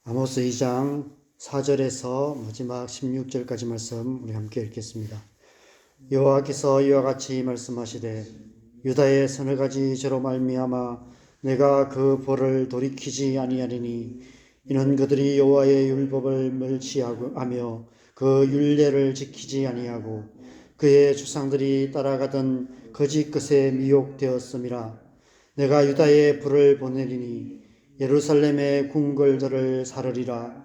아모스 2장 4절에서 마지막 16절까지 말씀 우리 함께 읽겠습니다. 여호와께서 이와 같이 말씀하시되 유다의 서너 가지 죄로 말미암아 내가 그 벌을 돌이키지 아니하리니 이는 그들이 여호와의 율법을 멸시하며 그 율례를 지키지 아니하고 그의 조상들이 따라가던 거짓 것에 미혹되었음이라. 내가 유다에 불을 보내리니 예루살렘의 궁궐들을 사르리라.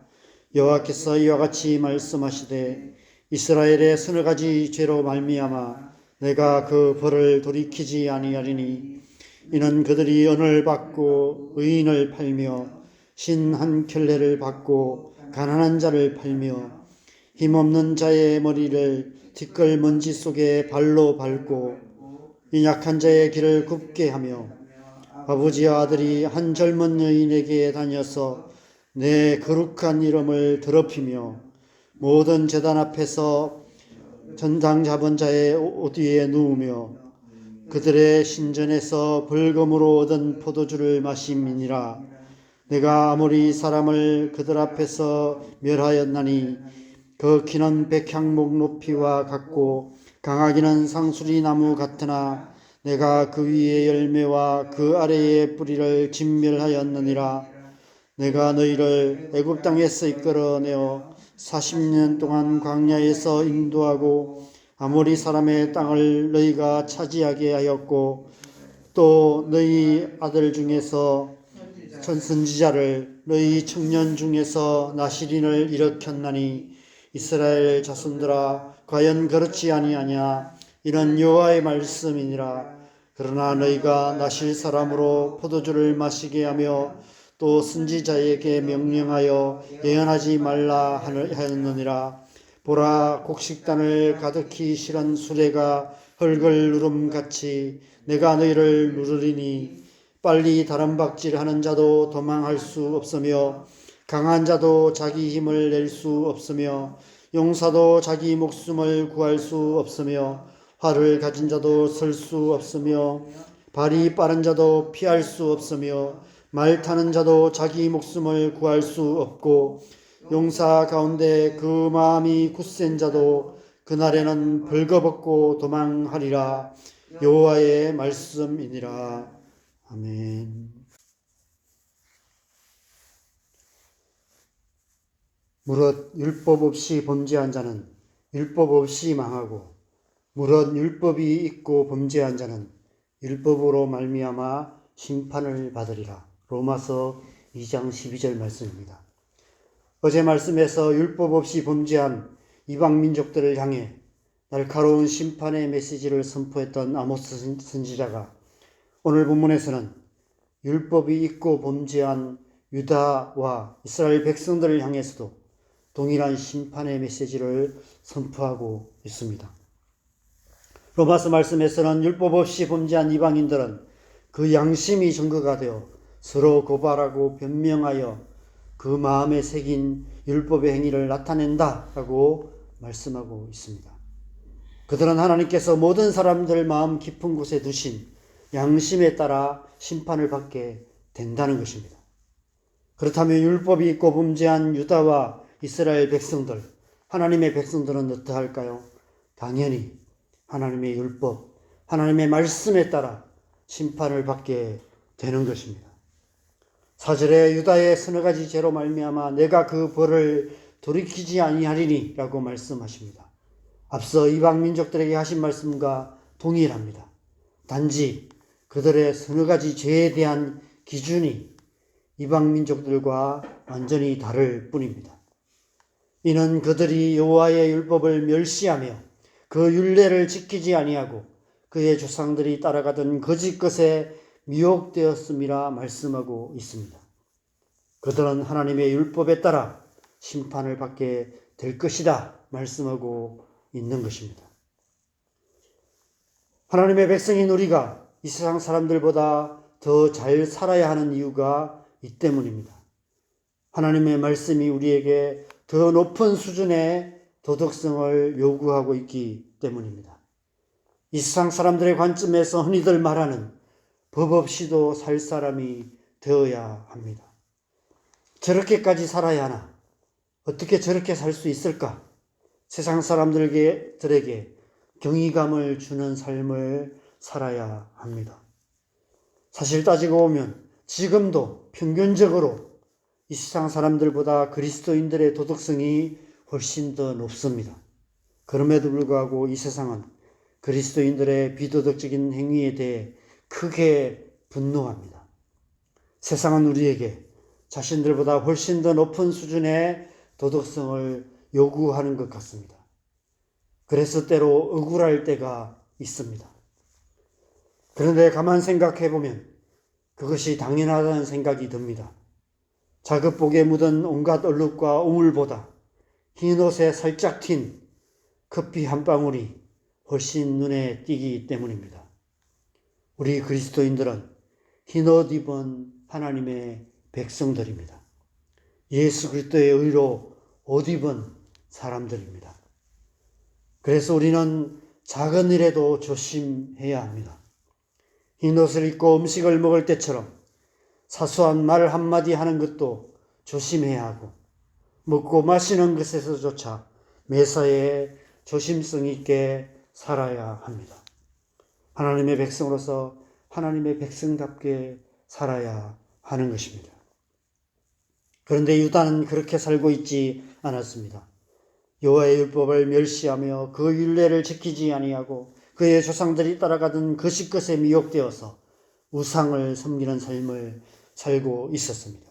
여호와께서 이와 같이 말씀하시되 이스라엘의 서너 가지 죄로 말미암아 내가 그 벌을 돌이키지 아니하리니 이는 그들이 언을 받고 의인을 팔며 신 한 켤레를 받고 가난한 자를 팔며 힘없는 자의 머리를 티끌 먼지 속에 발로 밟고 이 약한 자의 길을 굽게 하며 아버지와 아들이 한 젊은 여인에게 다녀서 내 거룩한 이름을 더럽히며 모든 제단 앞에서 전당 잡은 자의 옷 위에 누우며 그들의 신전에서 벌금으로 얻은 포도주를 마심이니라. 내가 아무리 사람을 그들 앞에서 멸하였나니 그 키는 백향목 높이와 같고 강하기는 상수리 나무 같으나 내가 그 위의 열매와 그 아래의 뿌리를 진멸하였느니라. 내가 너희를 애굽 땅에서 이끌어내어 40년 동안 광야에서 인도하고 아모리 사람의 땅을 너희가 차지하게 하였고 또 너희 아들 중에서 선지자를 너희 청년 중에서 나실인을 일으켰나니 이스라엘 자손들아 과연 그렇지 아니하냐. 이는 여호와의 말씀이니라. 그러나 너희가 나실 사람으로 포도주를 마시게 하며 또 선지자에게 명령하여 예언하지 말라 하였느니라. 보라, 곡식단을 가득히 실은 수레가 흙을 누름같이 내가 너희를 누르리니 빨리 다람박질하는 자도 도망할 수 없으며 강한 자도 자기 힘을 낼 수 없으며 용사도 자기 목숨을 구할 수 없으며 활을 가진 자도 설 수 없으며 발이 빠른 자도 피할 수 없으며 말 타는 자도 자기 목숨을 구할 수 없고 용사 가운데 그 마음이 굳센 자도 그날에는 벌거벗고 도망하리라. 여호와의 말씀이니라. 아멘. 무릇 율법 없이 범죄한 자는 율법 없이 망하고 무릇 율법이 있고 범죄한 자는 율법으로 말미암아 심판을 받으리라. 로마서 2장 12절 말씀입니다. 어제 말씀에서 율법 없이 범죄한 이방 민족들을 향해 날카로운 심판의 메시지를 선포했던 아모스 선지자가 오늘 본문에서는 율법이 있고 범죄한 유다와 이스라엘 백성들을 향해서도 동일한 심판의 메시지를 선포하고 있습니다. 로마서 말씀에서는 율법 없이 범죄한 이방인들은 그 양심이 증거가 되어 서로 고발하고 변명하여 그 마음에 새긴 율법의 행위를 나타낸다라고 말씀하고 있습니다. 그들은 하나님께서 모든 사람들 마음 깊은 곳에 두신 양심에 따라 심판을 받게 된다는 것입니다. 그렇다면 율법이 있고 범죄한 유다와 이스라엘 백성들, 하나님의 백성들은 어떠할까요? 당연히 하나님의 율법, 하나님의 말씀에 따라 심판을 받게 되는 것입니다. 4절에 유다의 서너 가지 죄로 말미암아 내가 그 벌을 돌이키지 아니하리니 라고 말씀하십니다. 앞서 이방 민족들에게 하신 말씀과 동일합니다. 단지 그들의 서너 가지 죄에 대한 기준이 이방 민족들과 완전히 다를 뿐입니다. 이는 그들이 여호와의 율법을 멸시하며 그 율례를 지키지 아니하고 그의 조상들이 따라가던 거짓 것에 미혹되었음이라 말씀하고 있습니다. 그들은 하나님의 율법에 따라 심판을 받게 될 것이다 말씀하고 있는 것입니다. 하나님의 백성인 우리가 이 세상 사람들보다 더 잘 살아야 하는 이유가 이 때문입니다. 하나님의 말씀이 우리에게 더 높은 수준의 도덕성을 요구하고 있기 때문입니다. 이 세상 사람들의 관점에서 흔히들 말하는 법 없이도 살 사람이 되어야 합니다. 저렇게까지 살아야 하나? 어떻게 저렇게 살 수 있을까? 세상 사람들에게 경이감을 주는 삶을 살아야 합니다. 사실 따지고 보면 지금도 평균적으로 이 세상 사람들보다 그리스도인들의 도덕성이 훨씬 더 높습니다. 그럼에도 불구하고 이 세상은 그리스도인들의 비도덕적인 행위에 대해 크게 분노합니다. 세상은 우리에게 자신들보다 훨씬 더 높은 수준의 도덕성을 요구하는 것 같습니다. 그래서 때로 억울할 때가 있습니다. 그런데 가만 생각해 보면 그것이 당연하다는 생각이 듭니다. 자급복에 묻은 온갖 얼룩과 우물보다 흰 옷에 살짝 튄 커피 한 방울이 훨씬 눈에 띄기 때문입니다. 우리 그리스도인들은 흰 옷 입은 하나님의 백성들입니다. 예수 그리스도의 의로 옷 입은 사람들입니다. 그래서 우리는 작은 일에도 조심해야 합니다. 흰 옷을 입고 음식을 먹을 때처럼 사소한 말 한마디 하는 것도 조심해야 하고, 먹고 마시는 것에서조차 매사에 조심성 있게 살아야 합니다. 하나님의 백성으로서 하나님의 백성답게 살아야 하는 것입니다. 그런데 유다는 그렇게 살고 있지 않았습니다. 여호와의 율법을 멸시하며 그 율례를 지키지 아니하고 그의 조상들이 따라가던 거짓 것에 미혹되어서 우상을 섬기는 삶을 살고 있었습니다.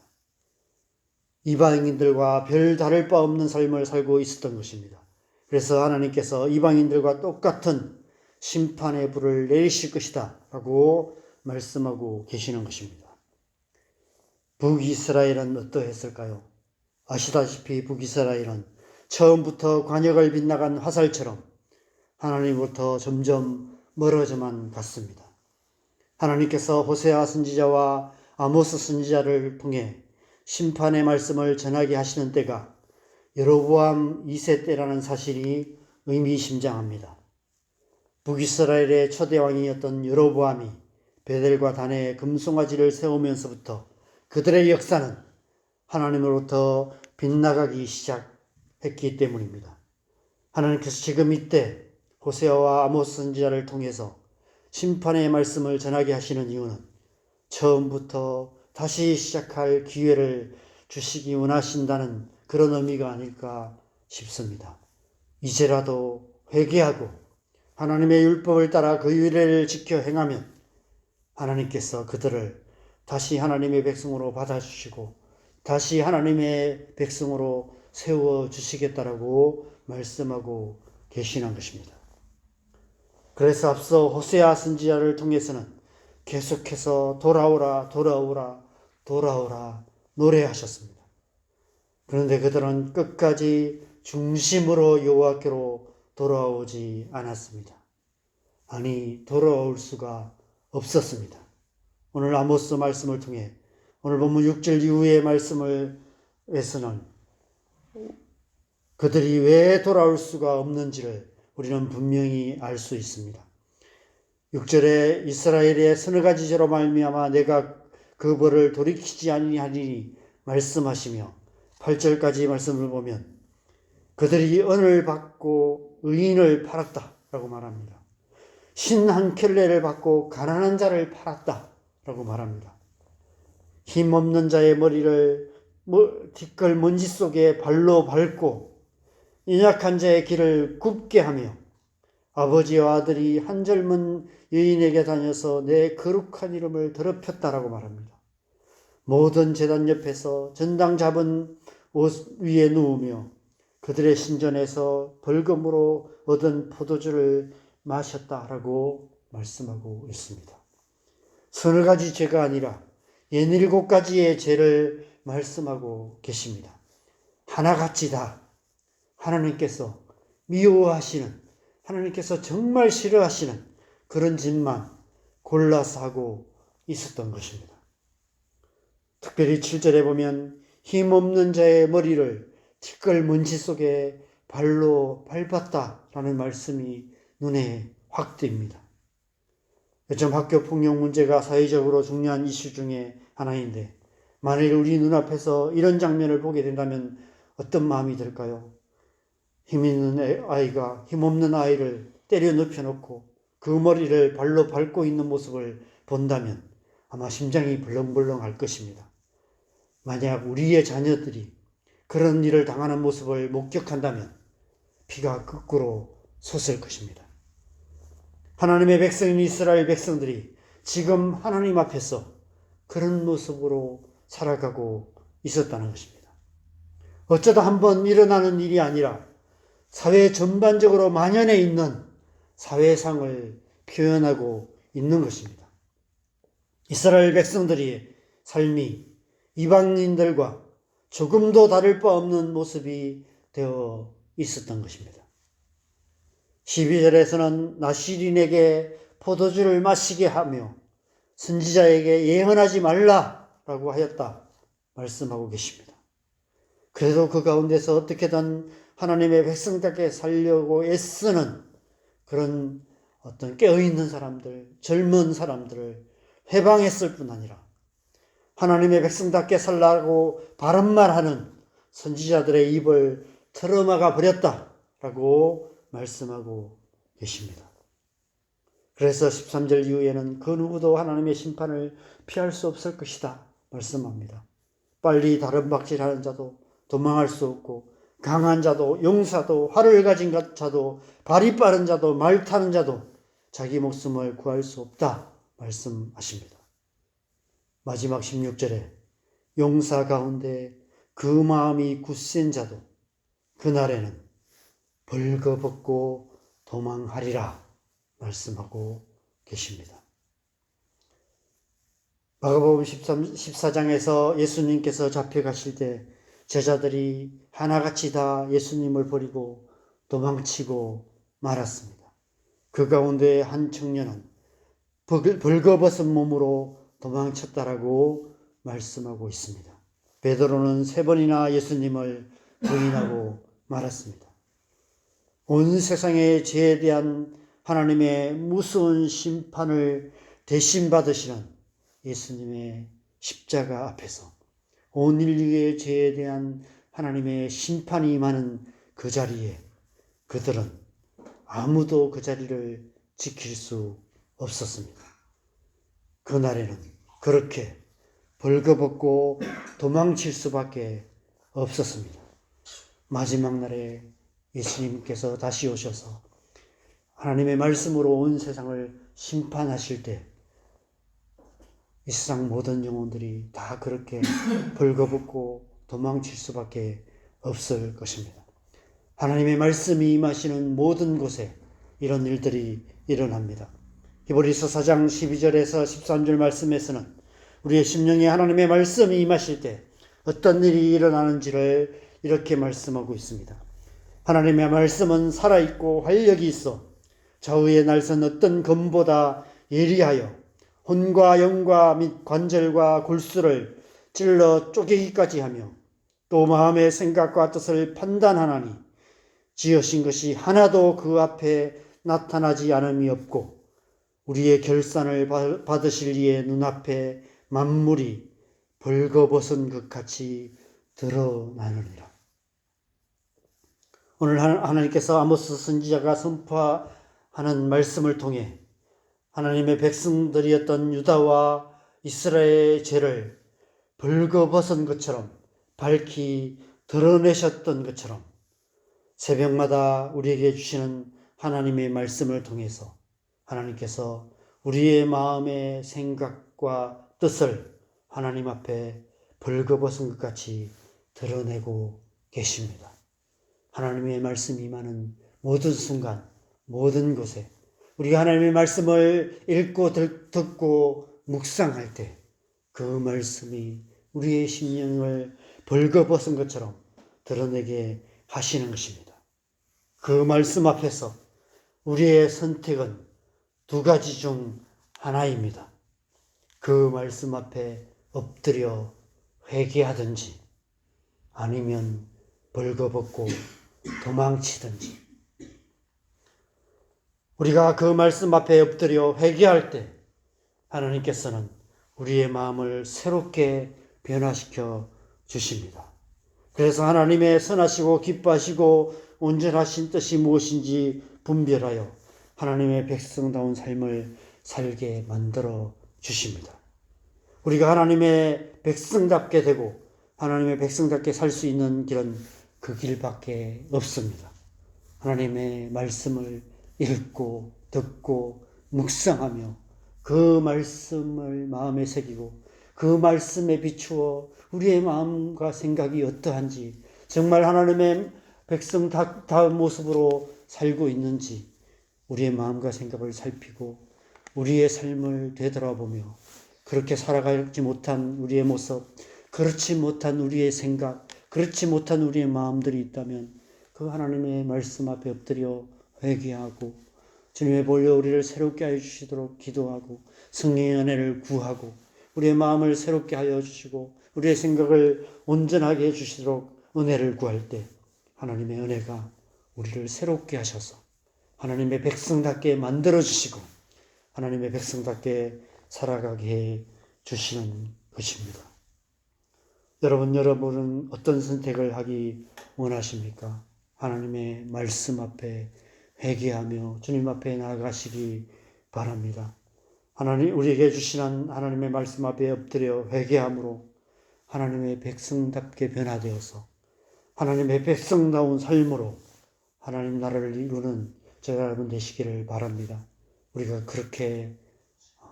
이방인들과 별 다를 바 없는 삶을 살고 있었던 것입니다. 그래서 하나님께서 이방인들과 똑같은 심판의 불을 내리실 것이다 라고 말씀하고 계시는 것입니다. 북이스라엘은 어떠했을까요? 아시다시피 북이스라엘은 처음부터 관역을 빗나간 화살처럼 하나님으로부터 점점 멀어져만 갔습니다. 하나님께서 호세아 선지자와 아모스 선지자를 통해 심판의 말씀을 전하게 하시는 때가 여로보암 2세 때라는 사실이 의미심장합니다. 북이스라엘의 초대 왕이었던 여로보암이 베델과 단에 금송아지를 세우면서부터 그들의 역사는 하나님으로부터 빗나가기 시작했기 때문입니다. 하나님께서 지금 이때 호세아와 아모스 선지자를 통해서 심판의 말씀을 전하게 하시는 이유는 처음부터 다시 시작할 기회를 주시기 원하신다는 그런 의미가 아닐까 싶습니다. 이제라도 회개하고 하나님의 율법을 따라 그 율례를 지켜 행하면 하나님께서 그들을 다시 하나님의 백성으로 받아주시고 다시 하나님의 백성으로 세워주시겠다라고 말씀하고 계시는 것입니다. 그래서 앞서 호세아 선지자를 통해서는 계속해서 돌아오라 돌아오라 돌아오라 노래하셨습니다. 그런데 그들은 끝까지 중심으로 여호와께로 돌아오지 않았습니다. 아니, 돌아올 수가 없었습니다. 오늘 아모스 말씀을 통해 오늘 본문 6절 이후의 말씀을 에서는 그들이 왜 돌아올 수가 없는지를 우리는 분명히 알 수 있습니다. 6절에 이스라엘의 서너 가지 죄로 말미암아 내가 그 벌을 돌이키지 아니하리니 말씀하시며 8절까지 말씀을 보면 그들이 은을 받고 의인을 팔았다라고 말합니다. 신 한 켤레를 받고 가난한 자를 팔았다라고 말합니다. 힘없는 자의 머리를 티끌 먼지 속에 발로 밟고 연약한 자의 길을 굽게 하며 아버지와 아들이 한 젊은 여인에게 다녀서 내 거룩한 이름을 더럽혔다라고 말합니다. 모든 제단 옆에서 전당 잡은 옷 위에 누우며 그들의 신전에서 벌금으로 얻은 포도주를 마셨다라고 말씀하고 있습니다. 서너 가지 죄가 아니라 67가지의 죄를 말씀하고 계십니다. 하나같이 다 하나님께서 미워하시는, 하나님께서 정말 싫어하시는 그런 짓만 골라서 하고 있었던 것입니다. 특별히 7절에 보면 힘없는 자의 머리를 티끌 먼지 속에 발로 밟았다라는 말씀이 눈에 확 띕니다. 요즘 학교 폭력 문제가 사회적으로 중요한 이슈 중에 하나인데 만일 우리 눈앞에서 이런 장면을 보게 된다면 어떤 마음이 들까요? 힘 있는 아이가 힘없는 아이를 때려 눕혀놓고 그 머리를 발로 밟고 있는 모습을 본다면 아마 심장이 벌렁벌렁할 것입니다. 만약 우리의 자녀들이 그런 일을 당하는 모습을 목격한다면 피가 거꾸로 솟을 것입니다. 하나님의 백성인 이스라엘 백성들이 지금 하나님 앞에서 그런 모습으로 살아가고 있었다는 것입니다. 어쩌다 한번 일어나는 일이 아니라 사회 전반적으로 만연해 있는 사회상을 표현하고 있는 것입니다. 이스라엘 백성들의 삶이 이방인들과 조금도 다를 바 없는 모습이 되어 있었던 것입니다. 12절에서는 나시린에게 포도주를 마시게 하며 선지자에게 예언하지 말라라고 하였다 말씀하고 계십니다. 그래도 그 가운데서 어떻게든 하나님의 백성답게 살려고 애쓰는 그런 어떤 깨어있는 사람들, 젊은 사람들을 해방했을 뿐 아니라 하나님의 백성답게 살라고 바른 말하는 선지자들의 입을 틀어막아 버렸다라고 말씀하고 계십니다. 그래서 13절 이후에는 그 누구도 하나님의 심판을 피할 수 없을 것이다 말씀합니다. 빨리 다른 박질하는 자도 도망할 수 없고 강한 자도 용사도 활을 가진 자도 발이 빠른 자도 말 타는 자도 자기 목숨을 구할 수 없다 말씀하십니다. 마지막 16절에 용사 가운데 그 마음이 굳센 자도 그날에는 벌거벗고 도망하리라 말씀하고 계십니다. 마가복음 14장에서 예수님께서 잡혀가실 때 제자들이 하나같이 다 예수님을 버리고 도망치고 말았습니다. 그 가운데 한 청년은 벌거벗은 몸으로 도망쳤다라고 말씀하고 있습니다. 베드로는 3번이나 예수님을 부인하고 말았습니다. 온 세상의 죄에 대한 하나님의 무서운 심판을 대신 받으시는 예수님의 십자가 앞에서 온 인류의 죄에 대한 하나님의 심판이 임하는 그 자리에 그들은 아무도 그 자리를 지킬 수 없었습니다. 그날에는 그렇게 벌거벗고 도망칠 수밖에 없었습니다. 마지막 날에 예수님께서 다시 오셔서 하나님의 말씀으로 온 세상을 심판하실 때 이 세상 모든 영혼들이 다 그렇게 벌거벗고 도망칠 수밖에 없을 것입니다. 하나님의 말씀이 임하시는 모든 곳에 이런 일들이 일어납니다. 히브리서 4장 12절에서 13절 말씀에서는 우리의 심령에 하나님의 말씀이 임하실 때 어떤 일이 일어나는지를 이렇게 말씀하고 있습니다. 하나님의 말씀은 살아있고 활력이 있어 좌우의 날선 어떤 검보다 예리하여 혼과 영과 및 관절과 골수를 찔러 쪼개기까지 하며 또 마음의 생각과 뜻을 판단하나니 지으신 것이 하나도 그 앞에 나타나지 않음이 없고 우리의 결산을 받으실 이의 눈앞에 만물이 벌거벗은 것 같이 드러나느니라. 오늘 하나님께서 아모스 선지자가 선포하는 말씀을 통해 하나님의 백성들이었던 유다와 이스라엘의 죄를 벌거벗은 것처럼 밝히 드러내셨던 것처럼 새벽마다 우리에게 주시는 하나님의 말씀을 통해서 하나님께서 우리의 마음의 생각과 뜻을 하나님 앞에 벌거벗은 것 같이 드러내고 계십니다. 하나님의 말씀이 임하는 모든 순간, 모든 곳에 우리가 하나님의 말씀을 읽고 듣고 묵상할 때 그 말씀이 우리의 심령을 벌거벗은 것처럼 드러내게 하시는 것입니다. 그 말씀 앞에서 우리의 선택은 2가지 중 하나입니다. 그 말씀 앞에 엎드려 회개하든지 아니면 벌거벗고 도망치든지. 우리가 그 말씀 앞에 엎드려 회개할 때 하나님께서는 우리의 마음을 새롭게 변화시켜 주십니다. 그래서 하나님의 선하시고 기뻐하시고 온전하신 뜻이 무엇인지 분별하여 하나님의 백성다운 삶을 살게 만들어 주십니다. 우리가 하나님의 백성답게 되고 하나님의 백성답게 살 수 있는 길은 그 길밖에 없습니다. 하나님의 말씀을 읽고 듣고 묵상하며 그 말씀을 마음에 새기고 그 말씀에 비추어 우리의 마음과 생각이 어떠한지, 정말 하나님의 백성다운 모습으로 살고 있는지 우리의 마음과 생각을 살피고 우리의 삶을 되돌아보며 그렇게 살아가지 못한 우리의 모습, 그렇지 못한 우리의 생각, 그렇지 못한 우리의 마음들이 있다면 그 하나님의 말씀 앞에 엎드려 회개하고 주님의 보혈로 우리를 새롭게 하여 주시도록 기도하고 성령의 은혜를 구하고 우리의 마음을 새롭게 하여 주시고 우리의 생각을 온전하게 해 주시도록 은혜를 구할 때 하나님의 은혜가 우리를 새롭게 하셔서 하나님의 백성답게 만들어 주시고 하나님의 백성답게 살아가게 해 주시는 것입니다. 여러분은 어떤 선택을 하기 원하십니까? 하나님의 말씀 앞에 회개하며 주님 앞에 나아가시기 바랍니다. 하나님, 우리에게 주시는 하나님의 말씀 앞에 엎드려 회개함으로 하나님의 백성답게 변화되어서 하나님의 백성다운 삶으로 하나님 나라를 이루는 저와 여러분 되시기를 바랍니다. 우리가 그렇게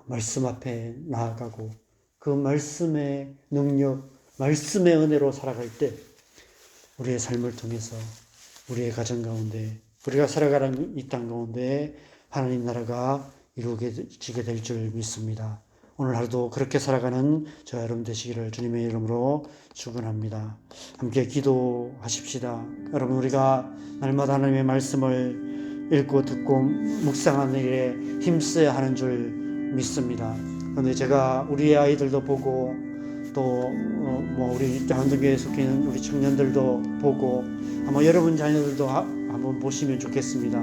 말씀 앞에 나아가고 그 말씀의 능력, 말씀의 은혜로 살아갈 때 우리의 삶을 통해서 우리의 가정 가운데 우리가 살아가는 이 땅 가운데 하나님 나라가 이루어지게 될 줄 믿습니다. 오늘 하루도 그렇게 살아가는 저와 여러분 되시기를 주님의 이름으로 축원합니다. 함께 기도하십시다. 여러분, 우리가 날마다 하나님의 말씀을 읽고 듣고 묵상하는 일에 힘써야 하는 줄 믿습니다. 그런데 제가 우리의 아이들도 보고 또 우리 한동교회에 속해 있는 우리 청년들도 보고 아마 여러분 자녀들도 한번 보시면 좋겠습니다.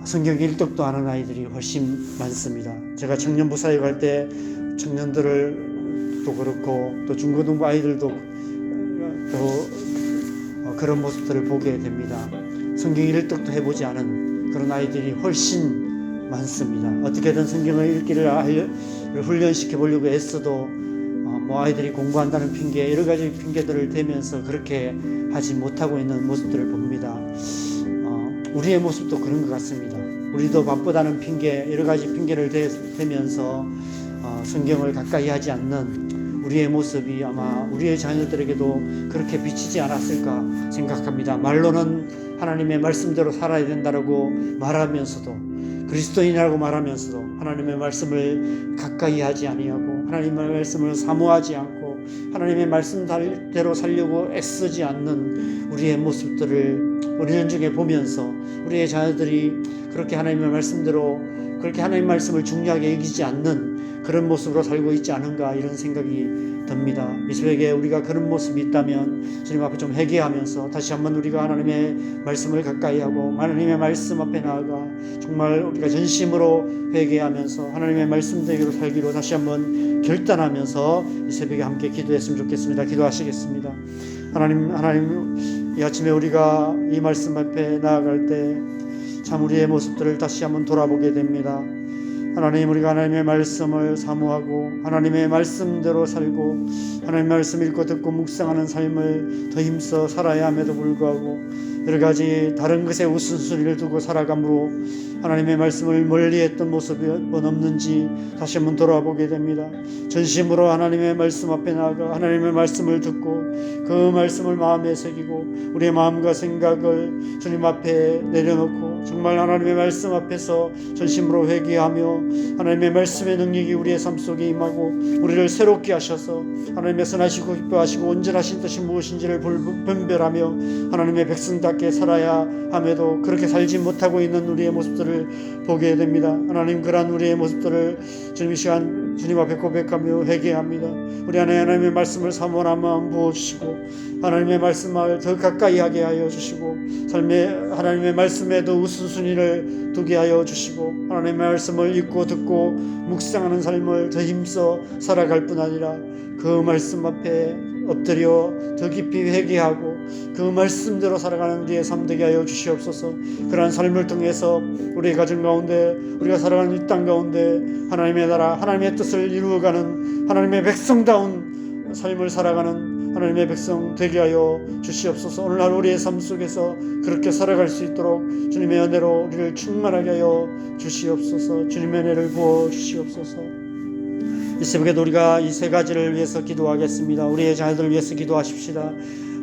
성경 일독도 하는 아이들이 훨씬 많습니다. 제가 청년부 사역 할 때 청년들을 또 그렇고 또 중고등부 아이들도 또 그런 모습들을 보게 됩니다. 성경 일독도 해보지 않은 그런 아이들이 훨씬 많습니다. 어떻게든 성경을 읽기를 훈련시켜 보려고 애써도 아이들이 공부한다는 핑계, 여러 가지 핑계들을 대면서 그렇게 하지 못하고 있는 모습들을 봅니다. 우리의 모습도 그런 것 같습니다. 우리도 바쁘다는 핑계, 여러 가지 핑계를 대면서 성경을 가까이 하지 않는 우리의 모습이 아마 우리의 자녀들에게도 그렇게 비치지 않았을까 생각합니다. 말로는 하나님의 말씀대로 살아야 된다고 말하면서도, 그리스도인이라고 말하면서도 하나님의 말씀을 가까이 하지 아니하고 하나님의 말씀을 사모하지 않고 하나님의 말씀대로 살려고 애쓰지 않는 우리의 모습들을 우리는 중에 보면서 우리의 자녀들이 그렇게 하나님의 말씀대로 그렇게 하나님의 말씀을 중요하게 여기지 않는 그런 모습으로 살고 있지 않은가, 이런 생각이 듭니다. 이 새벽에 우리가 그런 모습이 있다면 주님 앞에 좀 회개하면서 다시 한번 우리가 하나님의 말씀을 가까이 하고 하나님의 말씀 앞에 나아가 정말 우리가 전심으로 회개하면서 하나님의 말씀대로 살기로 다시 한번 결단하면서 이 새벽에 함께 기도했으면 좋겠습니다. 기도하시겠습니다. 하나님, 이 아침에 우리가 이 말씀 앞에 나아갈 때 참 우리의 모습들을 다시 한번 돌아보게 됩니다. 하나님, 우리가 하나님의 말씀을 사모하고 하나님의 말씀대로 살고 하나님의 말씀 읽고 듣고 묵상하는 삶을 더 힘써 살아야 함에도 불구하고 여러 가지 다른 것에 우선순위를 두고 살아감으로 하나님의 말씀을 멀리했던 모습이 없는지 다시 한번 돌아보게 됩니다. 전심으로 하나님의 말씀 앞에 나아가 하나님의 말씀을 듣고 그 말씀을 마음에 새기고 우리의 마음과 생각을 주님 앞에 내려놓고 정말 하나님의 말씀 앞에서 전심으로 회개하며 하나님의 말씀의 능력이 우리의 삶 속에 임하고 우리를 새롭게 하셔서 하나님의 선하시고 기뻐하시고 온전하신 뜻이 무엇인지를 분별하며 하나님의 백성답게 백성답게 살아야 함에도 그렇게 살지 못하고 있는 우리의 모습들을 보게 됩니다. 하나님, 그러한 우리의 모습들을 주님 이 시간 주님 앞에 고백하며 회개합니다. 우리 안에 하나님의 말씀을 사모하는 마음 부어주시고 하나님의 말씀을 더 가까이 하게 하여 주시고 삶의 하나님의 말씀에도 우선순위를 두게 하여 주시고 하나님의 말씀을 읽고 듣고 묵상하는 삶을 더 힘써 살아갈 뿐 아니라 그 말씀 앞에 엎드려 더 깊이 회개하고 그 말씀대로 살아가는 우리의 삶 되게 하여 주시옵소서. 그러한 삶을 통해서 우리 가정 가운데 우리가 살아가는 이 땅 가운데 하나님의 나라 하나님의 뜻을 이루어가는 하나님의 백성다운 삶을 살아가는 하나님의 백성 되게 하여 주시옵소서. 오늘날 우리의 삶 속에서 그렇게 살아갈 수 있도록 주님의 은혜로 우리를 충만하게 하여 주시옵소서. 주님의 은혜를 부어 주시옵소서. 이 새벽에도 우리가 이 세 가지를 위해서 기도하겠습니다. 우리의 자녀들을 위해서 기도하십시다.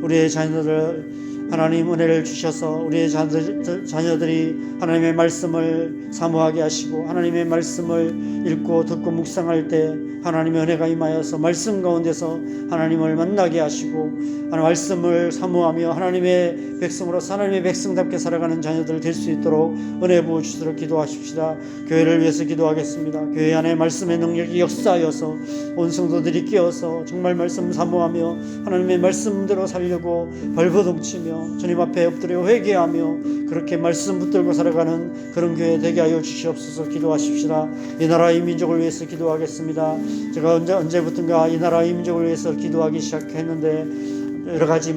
우리의 자녀들을 하나님 은혜를 주셔서 우리의 자녀들이 하나님의 말씀을 사모하게 하시고 하나님의 말씀을 읽고 듣고 묵상할 때 하나님의 은혜가 임하여서 말씀 가운데서 하나님을 만나게 하시고 말씀을 사모하며 하나님의 백성으로서 하나님의 백성답게 살아가는 자녀들 될 수 있도록 은혜 부어주시도록 기도하십시다. 교회를 위해서 기도하겠습니다. 교회 안에 말씀의 능력이 역사하여서 온 성도들이 깨어서 정말 말씀 사모하며 하나님의 말씀대로 살려고 발버둥치며 주님 앞에 엎드려 회개하며 그렇게 말씀 붙들고 살아가는 그런 교회 되게 하여 주시옵소서. 기도하십시다. 이 나라 이 민족을 위해서 기도하겠습니다. 제가 언제부턴가 이 나라 이 민족을 위해서 기도하기 시작했는데 여러 가지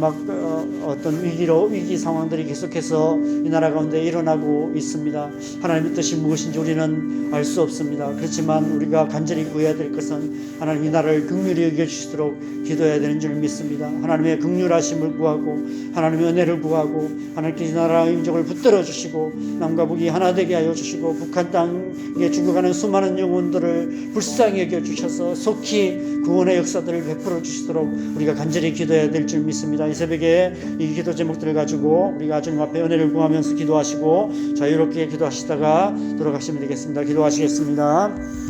어떤 위기 상황들이 계속해서 이 나라 가운데 일어나고 있습니다. 하나님의 뜻이 무엇인지 우리는 알 수 없습니다. 그렇지만 우리가 간절히 구해야 될 것은 하나님 이 나라를 긍휼히 여겨주시도록 기도해야 되는 줄 믿습니다. 하나님의 긍휼하심을 구하고 하나님의 은혜를 구하고 하나님께 이 나라 이 민족을 붙들어 주시고 남과 북이 하나 되게 하여 주시고 북한 땅에 죽어가는 수많은 영혼들을 불쌍히 여겨주셔서 속히 구원의 역사들을 베풀어 주시도록 우리가 간절히 기도해야 될 줄 믿습니다. 이 새벽에 이 기도 제목들을 가지고 우리가 주님 앞에 은혜를 구하면서 기도하시고 자유롭게 기도하시다가 돌아가시면 되겠습니다. 기도하시겠습니다.